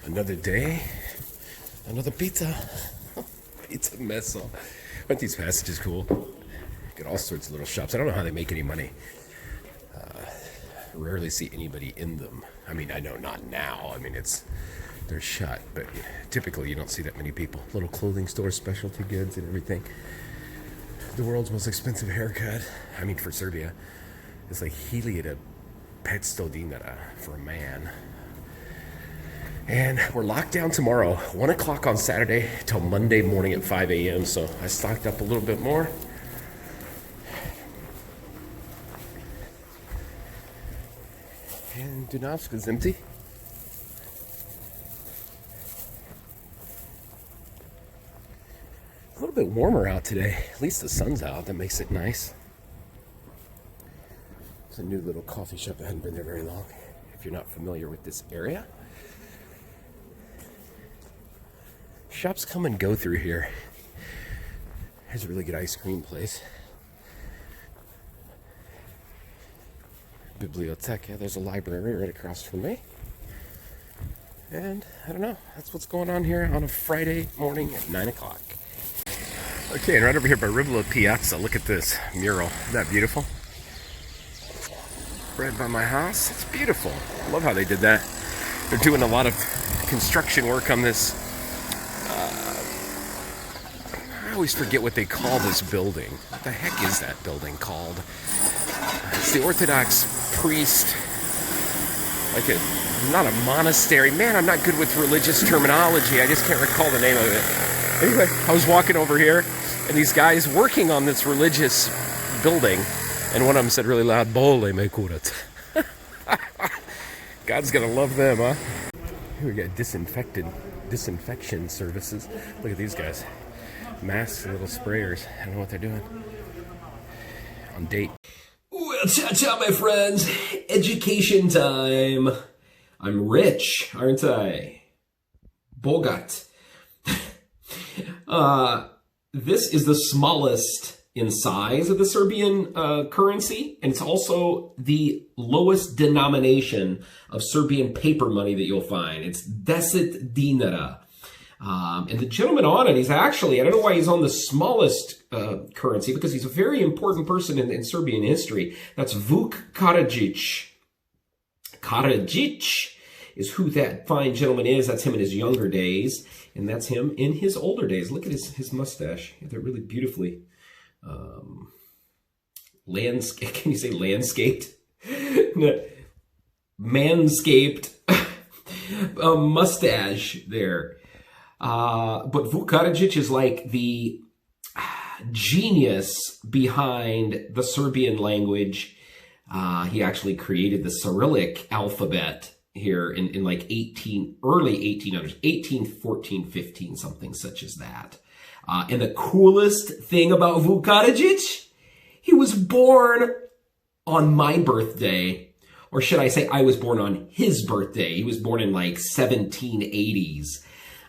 Another day, another pizza. Pizza meso. Aren't these passages cool? Got all sorts of little shops. I don't know how they make any money. Rarely see anybody in them. I mean, I know not now. I mean, they're shut, but typically you don't see that many people. Little clothing stores, specialty goods and everything. The world's most expensive haircut. I mean, for Serbia, it's like 1500 dinara for a man. And we're locked down tomorrow, 1 o'clock on Saturday till Monday morning at 5 a.m. So I stocked up a little bit more. And Dunavska is empty. A little bit warmer out today. At least the sun's out. That makes it nice. It's a new little coffee shop. I hadn't been there very long. If you're not familiar with this area. Shops come and go through here. There's a really good ice cream place. Biblioteca. There's a library right across from me. And I don't know. That's what's going on here on a Friday morning at 9 o'clock. Okay, and right over here by Ribolo Piazza, look at this mural. Isn't that beautiful? Right by my house. It's beautiful. I love how they did that. They're doing a lot of construction work on this. I always forget what they call this building. What the heck is that building called? It's the Orthodox priest, not a monastery. Man, I'm not good with religious terminology. I just can't recall the name of it. Anyway, I was walking over here, and these guys working on this religious building, and one of them said really loud, "Bole me kurat." God's gonna love them, huh? Here we got disinfection services. Look at these guys. Masks and little sprayers. I don't know what they're doing. On date. Well, cha-cha, my friends. Education time. I'm rich, aren't I? Bogat. This is the smallest in size of the Serbian currency, and it's also the lowest denomination of Serbian paper money that you'll find. It's 10 dinara. And the gentleman on it, he's actually, I don't know why he's on the smallest currency, because he's a very important person in Serbian history. That's Vuk Karadžić. Karadžić is who that fine gentleman is. That's him in his younger days, and that's him in his older days. Look at his mustache. They're really beautifully can you say landscaped? No. Manscaped mustache there. But Vuk Karadžić is like the genius behind the Serbian language. He actually created the Cyrillic alphabet here in like early 1800s, 1814, 15, something such as that. And the coolest thing about Vuk Karadžić, he was born on my birthday, or should I say I was born on his birthday. He was born in like 1780s.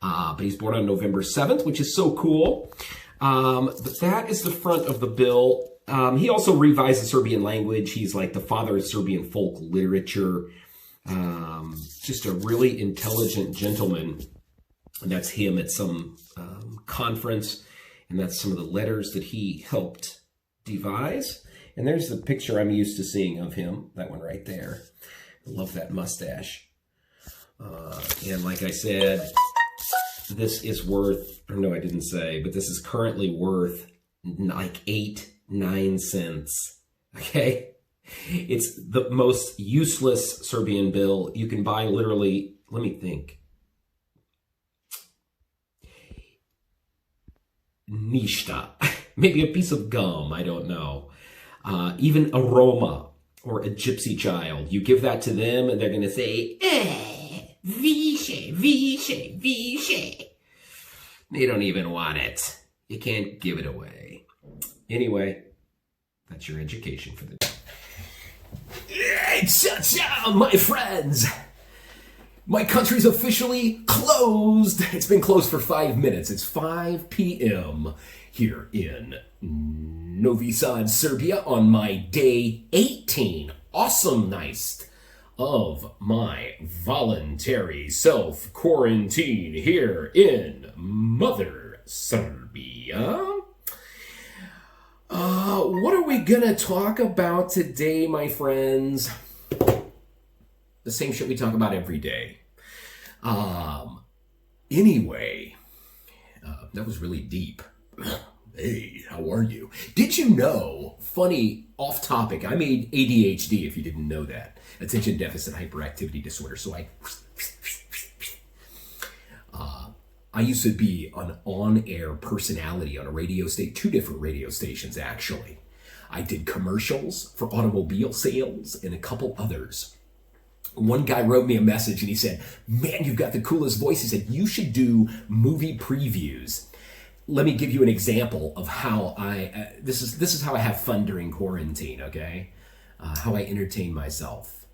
But he's born on November 7th, which is so cool. But that is the front of the bill. He also revised the Serbian language. He's like the father of Serbian folk literature. Just a really intelligent gentleman. And that's him at some conference. And that's some of the letters that he helped devise. And there's the picture I'm used to seeing of him. That one right there. I love that mustache. And like I said, this is worth, or no, I didn't say, but this is currently worth like 8-9 cents. Okay? It's the most useless Serbian bill. You can buy literally, let me think. Ništa. Maybe a piece of gum, I don't know. Even a Roma or a gypsy child. You give that to them and they're going to say, Više, više, više. They don't even want it. You can't give it away. Anyway, that's your education for the day. Cha-cha, my friends. My country's officially closed. It's been closed for 5 minutes. It's 5 p.m. here in Novi Sad, Serbia on my day 18. Awesome, nice of my voluntary self-quarantine here in Mother Serbia. What are we gonna talk about today, my friends? The same shit we talk about every day. Anyway, that was really deep. Hey, how are you? Did you know, funny off topic, I'm ADHD if you didn't know that. Attention Deficit Hyperactivity Disorder. So I used to be an on-air personality on a radio station, 2 different radio stations actually. I did commercials for automobile sales and a couple others. One guy wrote me a message and he said, man, you've got the coolest voice. He said, you should do movie previews. Let me give you an example of how this is how I have fun during quarantine, okay? How I entertain myself.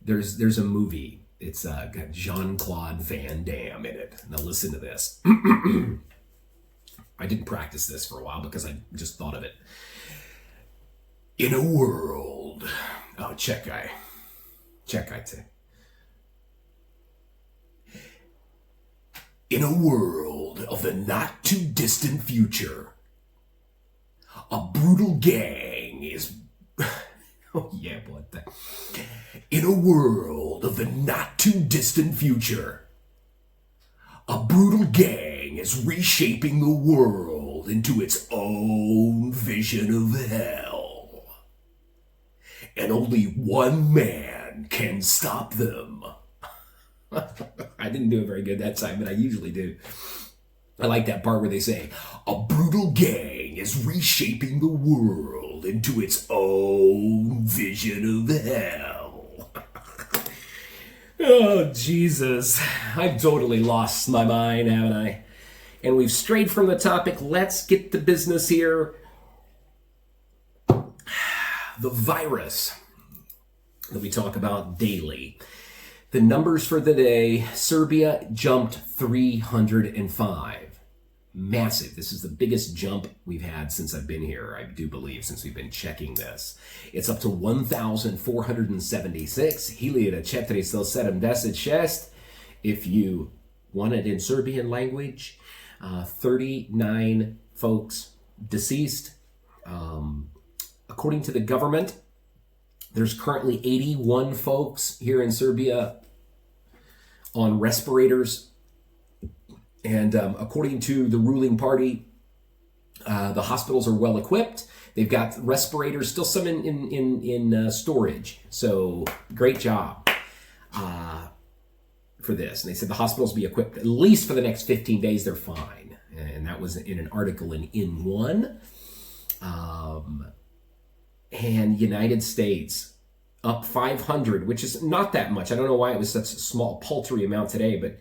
There's a movie. It's got Jean-Claude Van Damme in it. Now listen to this. I didn't practice this for a while because I just thought of it. In a world... Oh, check guy. In a world of the not-too-distant future, a brutal gang is... Oh, yeah, what the... In a world of the not-too-distant future, a brutal gang is reshaping the world into its own vision of hell. And only one man can stop them. I didn't do it very good that time, but I usually do. I like that part where they say, a brutal gang is reshaping the world into its own vision of hell. Oh, Jesus. I've totally lost my mind, haven't I? And we've strayed from the topic. Let's get to business here. The virus that we talk about daily. The numbers for the day, Serbia jumped 305. Massive. This is the biggest jump we've had since I've been here, I do believe, since we've been checking this. It's up to 1,476. 1476. If you want it in Serbian language, 39 folks deceased. According to the government, there's currently 81 folks here in Serbia on respirators. And according to the ruling party, the hospitals are well equipped. They've got respirators, still some in storage. So great job for this. And they said the hospitals be equipped at least for the next 15 days. They're fine. And that was in an article in One. And United States up 500, which is not that much. I don't know why it was such a small, paltry amount today, but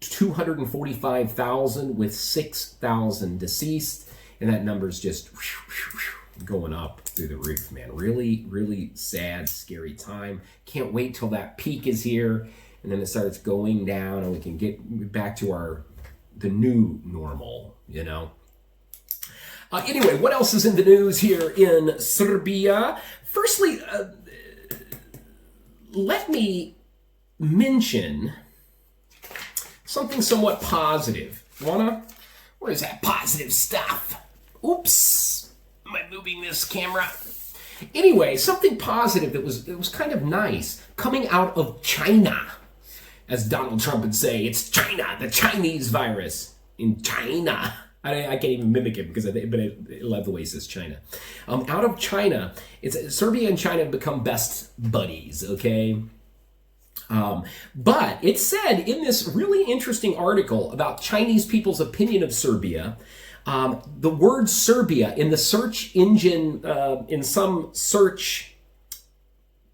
245,000 with 6,000 deceased. And that number's just going up through the roof, man. Really, really sad, scary time. Can't wait till that peak is here. And then it starts going down and we can get back to the new normal, you know. Anyway, what else is in the news here in Serbia? Firstly, let me mention something somewhat positive. Where's that positive stuff? Oops. Am I moving this camera? Anyway, something positive that was kind of nice coming out of China. As Donald Trump would say, it's China, the Chinese virus in China. I can't even mimic it because I love the way he says China. Out of China, Serbia and China have become best buddies, okay? But it said in this really interesting article about Chinese people's opinion of Serbia, the word Serbia in the search engine, in some search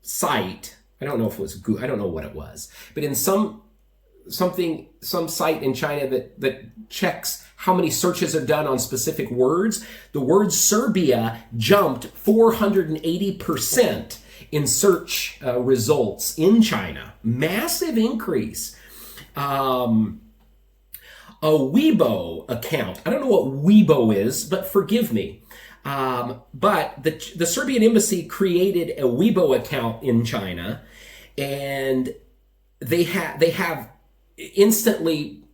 site, I don't know if it was Google, I don't know what it was, but in some site in China that checks how many searches are done on specific words, the word Serbia jumped 480% in search results in China. Massive increase. A Weibo account. I don't know what Weibo is, but forgive me. But the Serbian embassy created a Weibo account in China, and they have instantly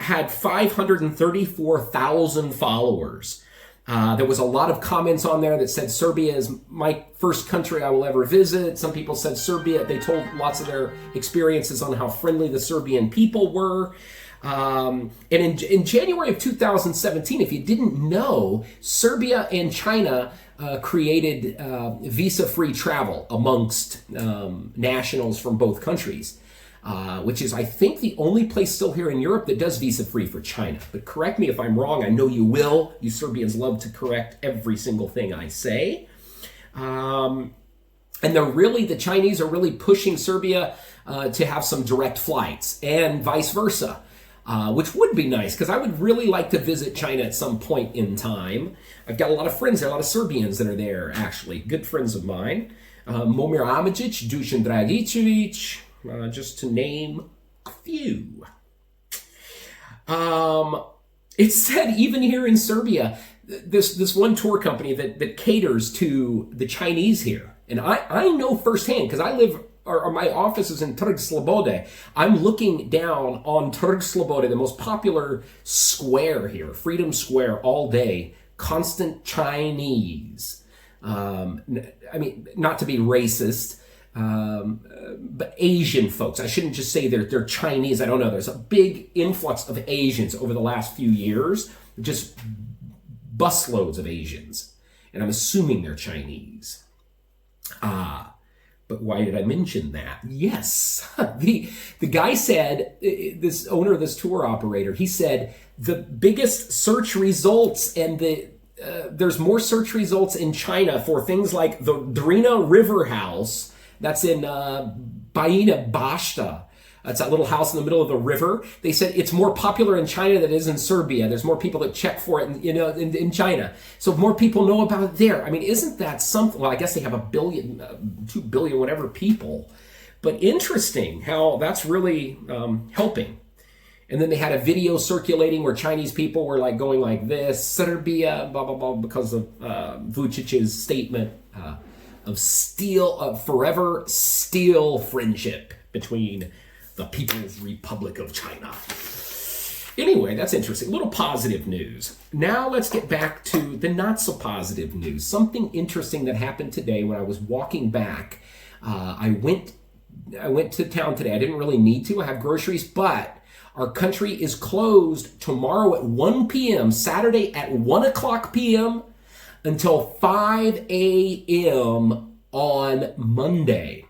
had 534,000 followers. There was a lot of comments on there that said Serbia is my first country I will ever visit. Some people said Serbia, they told lots of their experiences on how friendly the Serbian people were. And in January of 2017, if you didn't know, Serbia and China created visa-free travel amongst nationals from both countries. Which is, I think, the only place still here in Europe that does visa-free for China. But correct me if I'm wrong. I know you will. You Serbians love to correct every single thing I say. And the Chinese are really pushing Serbia to have some direct flights and vice versa, which would be nice because I would really like to visit China at some point in time. I've got a lot of friends there, a lot of Serbians that are there, actually. Good friends of mine. Momir Amajic, Dusan Dragicevic, just to name a few. It said even here in Serbia, this one tour company that caters to the Chinese here, and I know firsthand because I live, or my office is in Trg Slobode. I'm looking down on Trg Slobode, the most popular square here, Freedom Square, all day, constant Chinese. I mean, not to be racist, but Asian folks. I shouldn't just say they're Chinese. I don't know. There's a big influx of Asians over the last few years, just busloads of Asians. And I'm assuming they're Chinese. But why did I mention that? Yes. The guy said, this owner of this tour operator, he said the biggest search results and there's more search results in China for things like the Drina River House. That's in Baina Bashta. That's that little house in the middle of the river. They said it's more popular in China than it is in Serbia. There's more people that check for it in China. So more people know about it there. I mean, isn't that something? Well, I guess they have 1 billion, 2 billion, whatever people. But interesting how that's really helping. And then they had a video circulating where Chinese people were like going like this, Serbia, blah, blah, blah, because of Vucic's statement of forever steel friendship between the People's Republic of China. Anyway, that's interesting. A little positive news. Now let's get back to the not so positive news. Something interesting that happened today when I was walking back. I went to town today. I didn't really need to. I have groceries, but our country is closed tomorrow at 1 p.m., Saturday at 1 o'clock p.m., until 5 a.m. on Monday.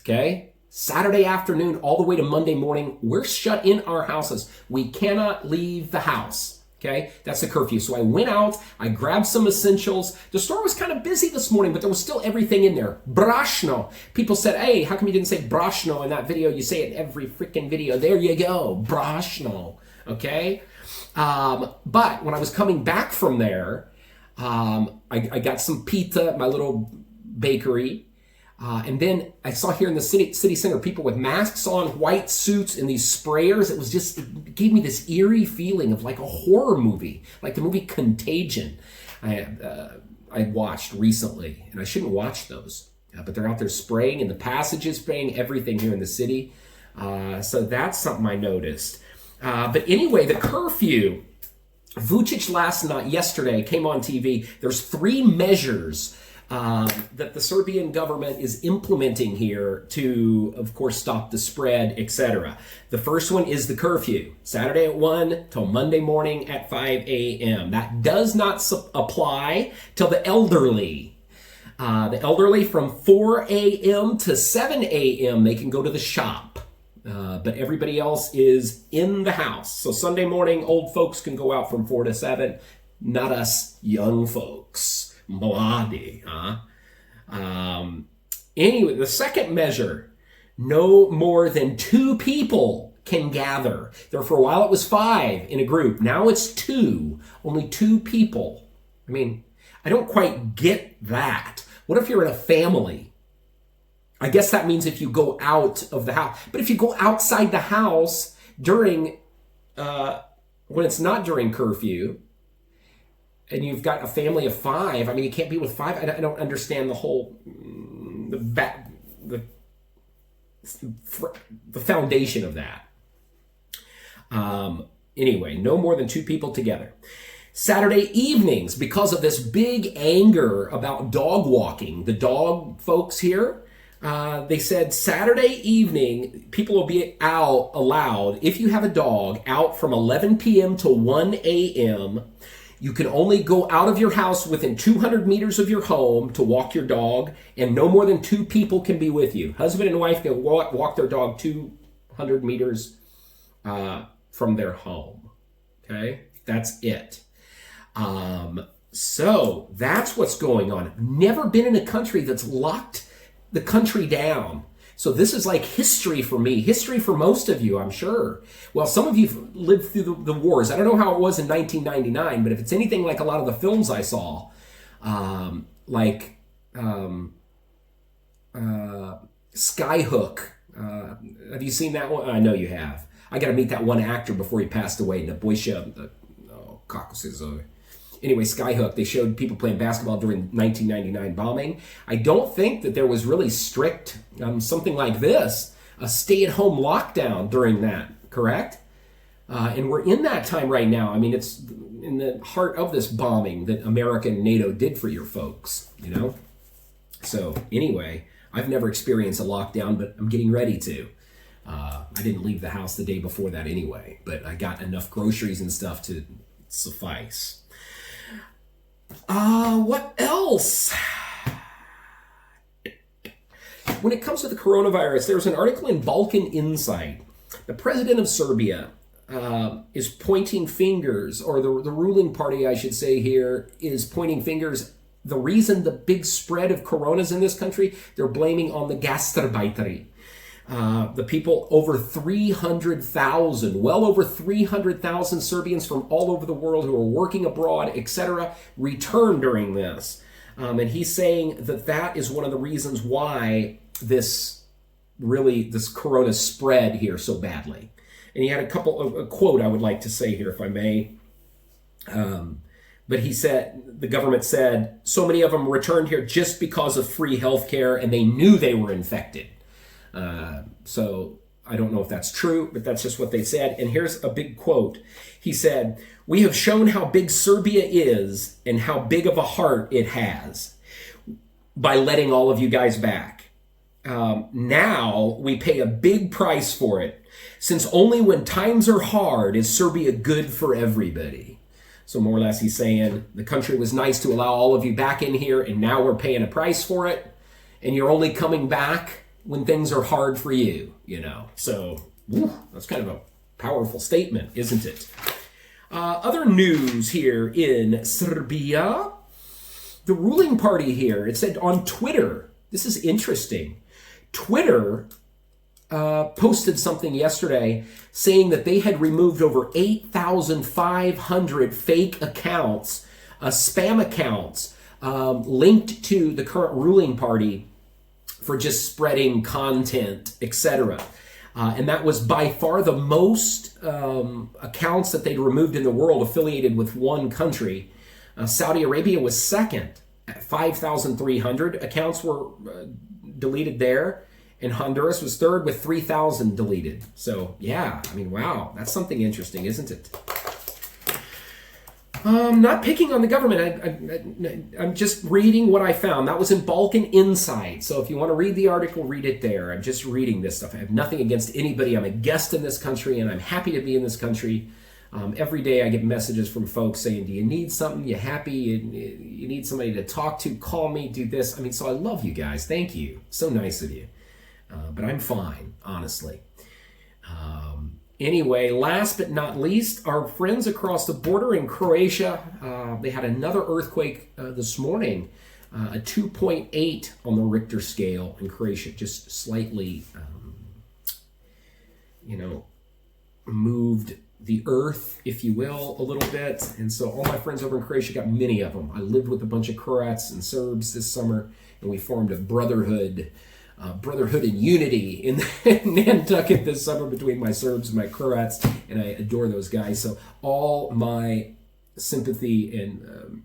Okay? Saturday afternoon all the way to Monday morning, we're shut in our houses. We cannot leave the house. Okay? That's the curfew. So I went out, I grabbed some essentials. The store was kind of busy this morning, but there was still everything in there. Brashno. People said, hey, how come you didn't say brashno in that video? You say it in every freaking video. There you go. Brashno. Okay? But when I was coming back from there, I got some pita at my little bakery. And then I saw here in the city center people with masks on, white suits, and these sprayers. It gave me this eerie feeling of like a horror movie, like the movie Contagion I watched recently. And I shouldn't watch those, but they're out there spraying in the passages, spraying everything here in the city. So that's something I noticed. But anyway, the curfew. Vucic yesterday came on TV. There's 3 measures that the Serbian government is implementing here to, of course, stop the spread, etc. The first one is the curfew, Saturday at 1 till Monday morning at 5 a.m. That does not apply to the elderly. The elderly from 4 a.m. to 7 a.m. they can go to the shop. But everybody else is in the house. So Sunday morning, old folks can go out from 4 to 7. Not us young folks. Mladi, huh? Anyway, the second measure, no more than 2 people can gather. There for a while it was 5 in a group. Now it's 2. Only 2 people. I mean, I don't quite get that. What if you're in a family? I guess that means if you go out of the house. But if you go outside the house during, when it's not during curfew, and you've got a family of 5, I mean, you can't be with 5. I don't understand the whole, the the foundation of that. Anyway, no more than 2 people together. Saturday evenings, because of this big anger about dog walking, the dog folks here, they said Saturday evening, people will be allowed, if you have a dog, out from 11 p.m. to 1 a.m. You can only go out of your house within 200 meters of your home to walk your dog, and no more than 2 people can be with you. Husband and wife can walk their dog 200 meters from their home. Okay? That's it. So that's what's going on. I've never been in a country that's locked the country down. So this is like history for me, history for most of you, I'm sure. Well, some of you lived through the wars. I don't know how it was in 1999, but if it's anything like a lot of the films I saw, Skyhook. Have you seen that one? I know you have. I got to meet that one actor before he passed away. Anyway, Skyhook, they showed people playing basketball during 1999 bombing. I don't think that there was really strict, something like this, a stay-at-home lockdown during that, correct? And we're in that time right now. I mean, it's in the heart of this bombing that America and NATO did for your folks, you know? So anyway, I've never experienced a lockdown, but I'm getting ready to. I didn't leave the house the day before that anyway, but I got enough groceries and stuff to suffice. What else? When it comes to the coronavirus, there was an article in Balkan Insight. The president of Serbia is pointing fingers, or the ruling party, I should say here, is pointing fingers. The reason the big spread of coronas in this country, they're blaming on the gasterbajteri. The people, over 300,000, well over 300,000 Serbians from all over the world who are working abroad, etc., returned during this. And he's saying that that is one of the reasons why this corona spread here so badly. And he had a quote I would like to say here, if I may. But he said, the government said, so many of them returned here just because of free health care, and they knew they were infected. So I don't know if that's true, but that's just what they said. And here's a big quote. He said, "We have shown how big Serbia is and how big of a heart it has by letting all of you guys back. Now we pay a big price for it, since only when times are hard is Serbia good for everybody." So more or less he's saying the country was nice to allow all of you back in here, and now we're paying a price for it, and you're only coming back when things are hard for you, you know. So, that's kind of a powerful statement, isn't it? Other news here in Serbia. The ruling party here, it said on Twitter, this is interesting. Twitter posted something yesterday saying that they had removed over 8,500 fake accounts, spam accounts, linked to the current ruling party for just spreading content, etc. And that was by far the most accounts that they'd removed in the world affiliated with one country. Saudi Arabia was second at 5,300 accounts were deleted there, and Honduras was third with 3,000 deleted. So yeah, I mean, wow, that's something interesting, isn't it? Not picking on the government. I'm just reading what I found. That was in Balkan Insight. So if you want to read the article, read it there. I'm just reading this stuff. I have nothing against anybody. I'm a guest in this country, and I'm happy to be in this country. Every day I get messages from folks saying, do you need something? You happy? You need somebody to talk to? Call me, do this. I mean, so I love you guys. Thank you. So nice of you. But I'm fine, honestly. Anyway, last but not least, our friends across the border in Croatia, they had another earthquake this morning, a 2.8 on the Richter scale in Croatia, just slightly, moved the earth, if you will, a little bit. And so all my friends over in Croatia, got many of them. I lived with a bunch of Croats and Serbs this summer, and we formed a brotherhood and unity in Nantucket this summer between my Serbs and my Croats, and I adore those guys. So all my sympathy and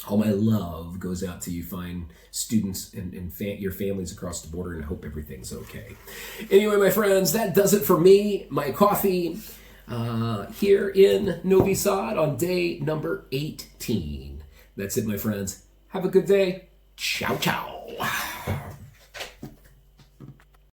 All my love goes out to you fine students and your families across the border, and I hope everything's okay. Anyway, my friends, that does it for me. My coffee here in Novi Sad on day number 18. That's it, my friends. Have a good day. Ciao, ciao.